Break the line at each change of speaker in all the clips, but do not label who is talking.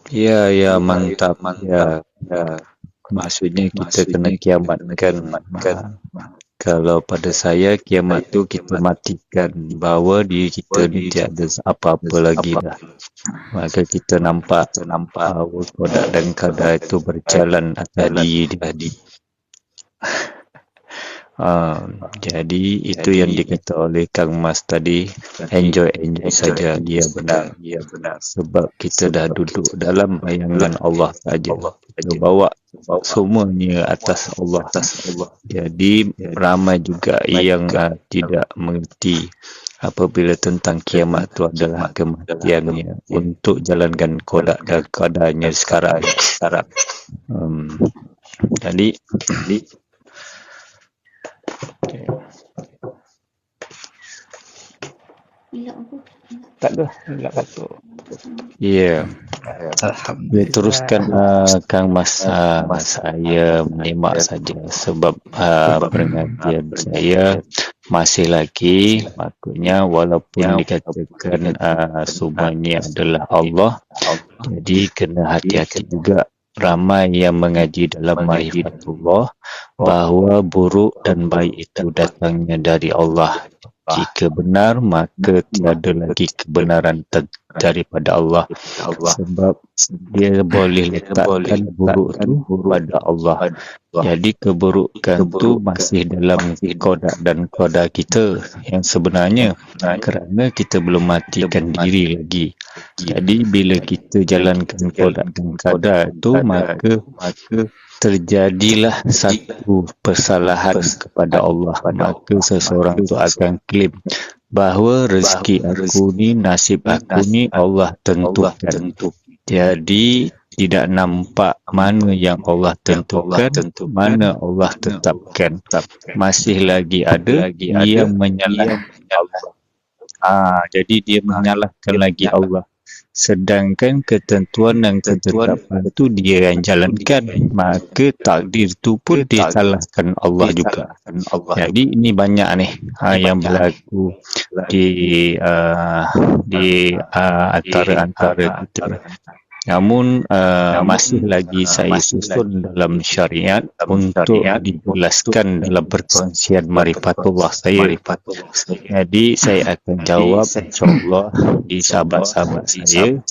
Ya, ya, mantap. Ya,
Mantap. Ya,
maksudnya kita kena
maksudnya kita kena
kiamatkan.
kiamatkan
Kalau pada saya, kiamat
saya
tu kita
kiamat
matikan bahawa diri kita ni
di
tiada apa-apa lagi
apa
dah. Maka kita nampak
kita nampak
bahawa kodak dan kadar itu berjalan atas
jalan
diri dia.
tadi.
Jadi itu
Jadi
yang dikata oleh Kang Mas tadi,
tadi
enjoy
enjoy
saja. Dia benar.
saja, dia benar.
Sebab kita dah
Sebab
duduk
kita dah
dalam bayangan Allah saja.
Allah
Kita
saja
bawa
bawa
semuanya
semua
atas Allah.
atas Allah.
Jadi
Jadi
ramai juga
ramai
yang
juga
tidak mengerti apabila tentang kiamat itu adalah
kiamat adalah
kematiannya untuk jalankan kodak dan kadarnya sekarang.
sekarang.
Um, jadi
Jadi
tak ada, tak batuk. Ya, ya teruskan
Alhamdulillah.
Kang Mas. Saya menyimak saja sebab pengertian saya masih lagi, maknanya walaupun dikatakan semuanya adalah Allah, jadi kena hati-hati juga. Ramai yang mengaji dalam marifatullah bahawa buruk dan baik itu datangnya dari Allah. Jika benar, maka tiada lagi kebenaran daripada Allah. Sebab dia boleh letakkan buruk tu pada Allah. Jadi keburukan tu masih dalam kodak dan kodak kita yang sebenarnya, kerana kita belum matikan diri lagi. Jadi bila kita jalankan kodak dan kodak tu, maka terjadilah satu persalahan kepada Allah. Maka seseorang tu akan klaim bahawa rezeki aku ni, nasib aku ni Allah tentukan. Jadi tidak nampak mana yang Allah tentukan, mana Allah tetapkan. Masih lagi ada yang menyalahkan Allah. Jadi dia menyalahkan lagi Allah. Sedangkan ketentuan dan ketetapan tu dia yang jalankan, maka takdir tu pun disalahkan Allah juga. Jadi ini banyak ni yang berlaku di antara kita. Namun masih lagi saya susun dalam syariat untuk dijelaskan dalam perkongsian marifatullah saya. Jadi saya akan jawab insyaAllah di sahabat-sahabat saya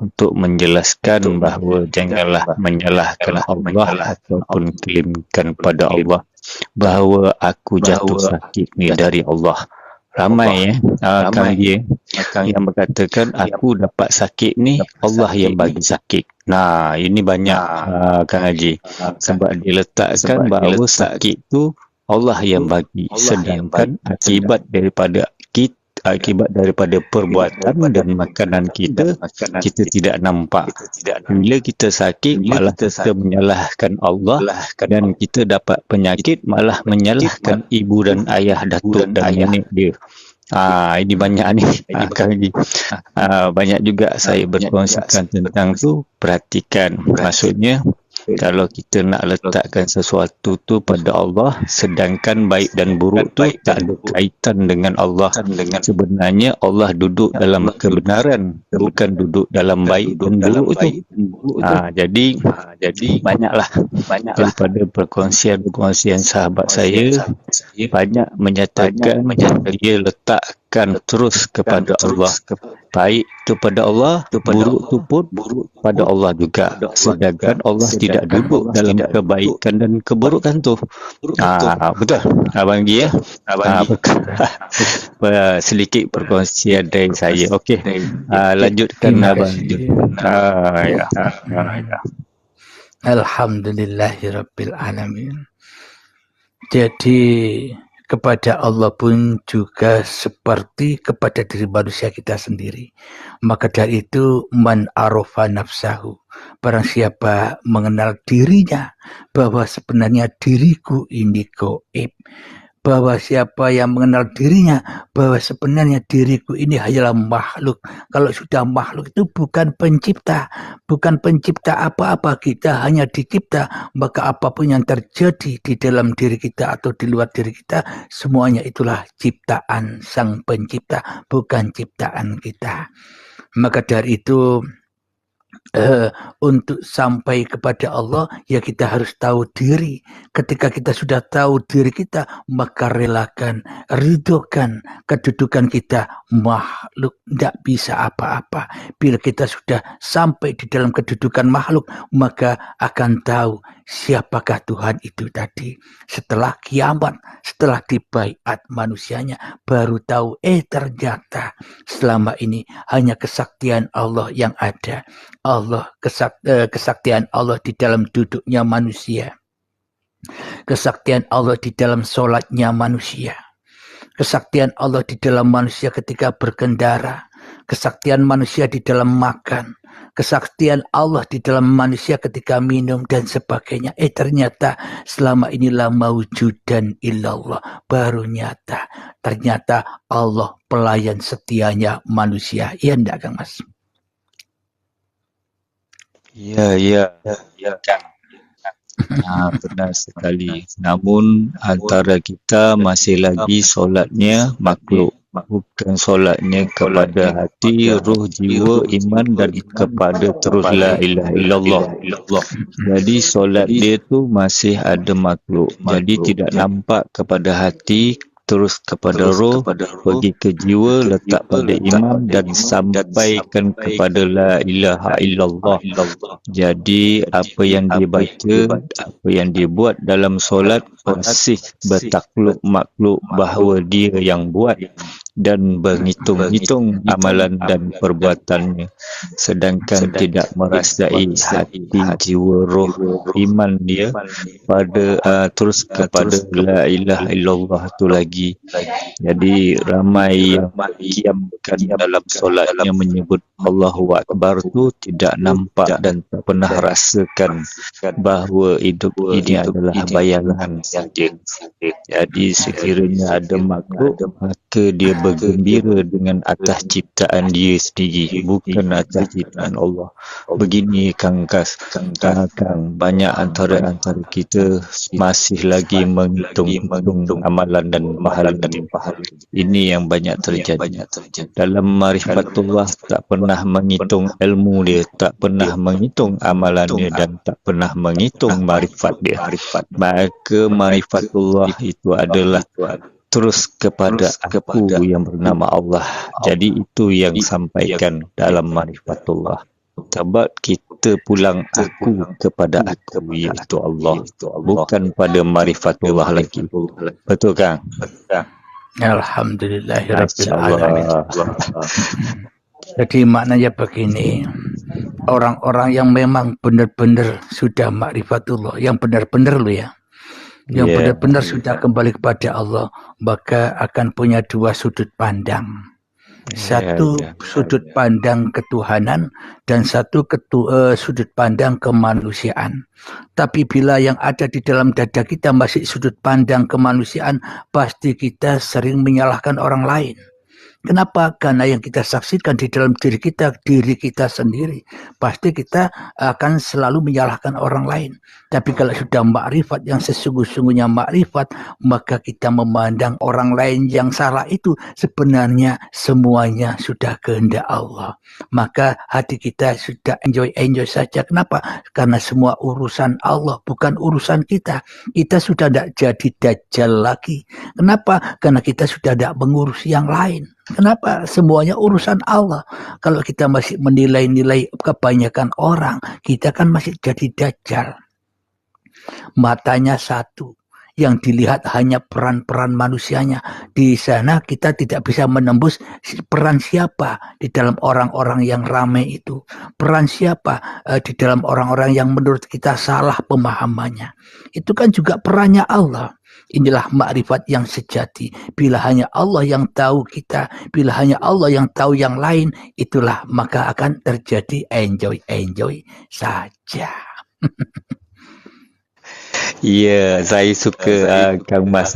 untuk menjelaskan bahawa janganlah menyalahkan Allah ataupun klaimkan pada Allah bahawa aku jatuh sakit ni dari Allah. Ramai Kang dia yang berkatakan aku dapat sakit ni Allah yang bagi sakit. Nah, ini banyak Kang Haji. Sebab dia letakkan bahawa sakit tu Allah yang bagi, sedangkan akibat daripada perbuatan dan makanan kita tidak nampak. Bila kita sakit malah kita menyalahkan Allah, dan kita dapat penyakit malah menyalahkan ibu dan ayah, datuk dan nenek dia. Ini banyak ni banyak juga saya berkongsikan tentang tu. Perhatikan, maksudnya kalau kita nak letakkan sesuatu tu pada Allah, sedangkan baik dan buruk tu tak ada kaitan dengan Allah. Sebenarnya Allah duduk dalam kebenaran, bukan duduk dalam baik dan buruk tu. Jadi banyaklah daripada perkongsian sahabat saya, banyak menyatakan dia letakkan terus kepada Allah. Baik tu pada Allah, buruk tu pun pada Allah juga. Sedangkan Allah tidak duduk dalam kebaikan dan keburukan tu. Betul Abang Gi ya. Sedikit perkongsian dari saya. Okey, lanjutkan Abang Gi.
Alhamdulillahirabbil alamin. Jadi kepada Allah pun juga seperti kepada diri manusia kita sendiri. Maka dari itu, man arafa nafsahu, barang siapa mengenal dirinya bahwa sebenarnya diriku ini gaib, bahwa siapa yang mengenal dirinya bahwa sebenarnya diriku ini hanyalah makhluk. Kalau sudah makhluk itu bukan pencipta apa-apa, kita hanya dicipta. Maka apapun yang terjadi di dalam diri kita atau di luar diri kita, semuanya itulah ciptaan sang pencipta, bukan ciptaan kita. Maka dari itu untuk sampai kepada Allah, ya kita harus tahu diri. Ketika kita sudah tahu diri kita, maka relakan, ridhokan kedudukan kita makhluk, tidak bisa apa-apa. Bila kita sudah sampai di dalam kedudukan makhluk, maka akan tahu siapakah Tuhan itu tadi. Setelah kiamat, setelah dibaiat manusianya, baru tahu, ternyata selama ini hanya kesaktian Allah yang ada. Kesaktian Allah di dalam duduknya manusia, kesaktian Allah di dalam sholatnya manusia, kesaktian Allah di dalam manusia ketika berkendara, kesaktian manusia di dalam makan, kesaktian Allah di dalam manusia ketika minum dan sebagainya. Ternyata selama inilah mawjudan illallah, baru nyata. Ternyata Allah pelayan setianya manusia. Iya enggak Kang Mas?
Ya, Kang. Benar sekali. Namun antara kita masih lagi solatnya makhluk, bukan solatnya kepada hati, ruh, jiwa, iman dan kepada terus la ilaha illallah. Jadi solat dia tu masih ada makhluk. Jadi tidak nampak kepada hati, terus kepada roh, pergi ke jiwa, letak pada iman dan sampaikan kepada la ilaha illallah. Jadi apa yang dia baca, apa yang dia buat dalam solat masih bertakluk makhluk bahawa dia yang buat dan berhitung-hitung amalan dan perbuatannya, sedangkan tidak merasai hati, jiwa, roh, iman dia pada terus kepada la ilaha illallah tu lagi. Jadi ramai yang kiamkan dalam solatnya menyebut Allahu Akbar tu tidak nampak dan tak pernah rasakan bahawa hidup ini adalah bayangan saja. Jadi sekiranya ada makhluk, maka dia bergembira dengan atas ciptaan dia sendiri, bukan atas ciptaan Allah. Begini Kang Kas, Kang, banyak antara kita masih lagi menghitung amalan dan pahala. Ini yang banyak terjadi. Dalam marifatullah tak pernah menghitung ilmu dia, tak pernah menghitung amalan dia dan tak pernah menghitung marifat dia. Maka marifatullah itu adalah terus kepada aku yang bernama Allah. Jadi itu yang sampaikan dalam marifatullah. Sebab kita pulang aku kepada aku, iaitu Allah, bukan pada marifatullah lagi. Betul Kang?
Alhamdulillahirabbil alamin. Jadi maknanya begini, orang-orang yang memang benar-benar sudah makrifatullah, yang benar-benar lo ya, yang benar-benar sudah kembali kepada Allah, maka akan punya dua sudut pandang. Satu sudut pandang ketuhanan dan satu sudut pandang kemanusiaan. Tapi bila yang ada di dalam dada kita masih sudut pandang kemanusiaan, pasti kita sering menyalahkan orang lain. Kenapa? Karena yang kita saksikan di dalam diri kita sendiri. Pasti kita akan selalu menyalahkan orang lain. Tapi kalau sudah makrifat yang sesungguh-sungguhnya makrifat, maka kita memandang orang lain yang salah itu sebenarnya semuanya sudah kehendak Allah. Maka hati kita sudah enjoy saja. Kenapa? Karena semua urusan Allah, bukan urusan kita. Kita sudah tidak jadi dajjal lagi. Kenapa? Karena kita sudah tidak mengurus yang lain. Kenapa? Semuanya urusan Allah. Kalau kita masih menilai-nilai kebanyakan orang, kita kan masih jadi dajjal. Matanya satu, yang dilihat hanya peran-peran manusianya. Di sana kita tidak bisa menembus peran siapa di dalam orang-orang yang ramai itu. Peran siapa di dalam orang-orang yang menurut kita salah pemahamannya. Itu kan juga perannya Allah. Inilah makrifat yang sejati. Bila hanya Allah yang tahu kita, bila hanya Allah yang tahu yang lain, itulah maka akan terjadi enjoy saja.
Ya, saya suka Kang Mas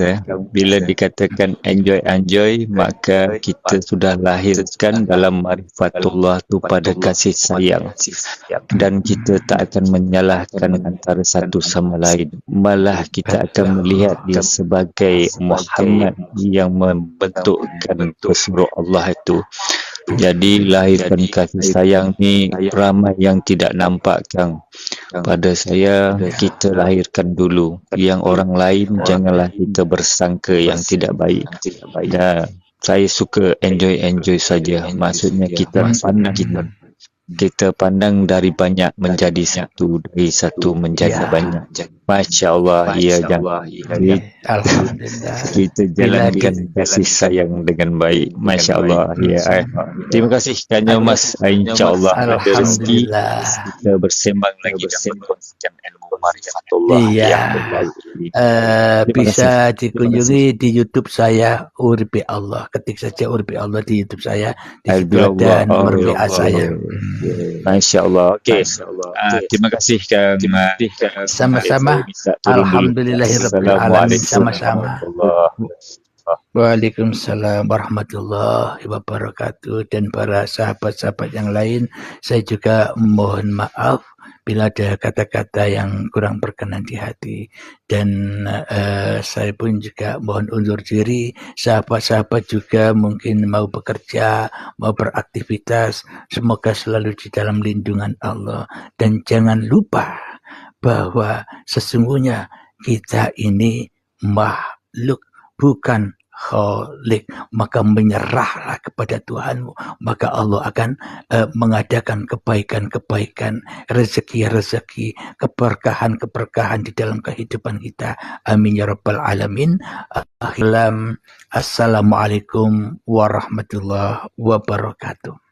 bila dikatakan enjoy, maka kita sudah lahirkan dalam marifatullah tu pada kasih sayang, dan kita tak akan menyalahkan antara satu sama lain, malah kita akan melihat dia sebagai Muhammad yang membentukkan pesuruh Allah itu. Jadi lahirkan kasih sayang ni ramai yang tidak nampak, Kang. Pada saya, kita lahirkan dulu. Yang orang lain, janganlah kita bersangka yang tidak baik. Dan saya suka enjoy saja. Maksudnya kita pandang dari banyak menjadi satu, dari satu menjadi banyak. Masya Allah, ya jangan.
Alhamdulillah.
Kita jalankan kasih sayang dengan baik. Masya Allah, ya. Terima kasih kerana Mas. InsyaAllah ada rezeki kita bersembang lagi dan berkongsikan ilmu marifatullah.
Iya. Bisa dikunjungi di YouTube saya Uripi Allah. Ketik saja Uripi Allah di YouTube saya. Di situ ada nomor WA saya.
Masya Allah. Okey. Terima kasih Kang.
Sama-sama. Alhamdulillahirabbil alamin. Sama-sama. Waalaikumsalam warahmatullahi wabarakatuh. Dan para sahabat-sahabat yang lain, saya juga mohon maaf bila ada kata-kata yang kurang berkenan di hati. Dan saya pun juga mohon undur diri. Sahabat-sahabat juga mungkin mau bekerja, mau beraktivitas, semoga selalu di dalam lindungan Allah. Dan jangan lupa bahwa sesungguhnya kita ini makhluk, bukan Khalik. Maka menyerahlah kepada Tuhanmu, maka Allah akan mengadakan kebaikan-kebaikan, rezeki-rezeki, keberkahan-keberkahan di dalam kehidupan kita. Amin ya rabbal alamin. Assalamualaikum warahmatullahi wabarakatuh.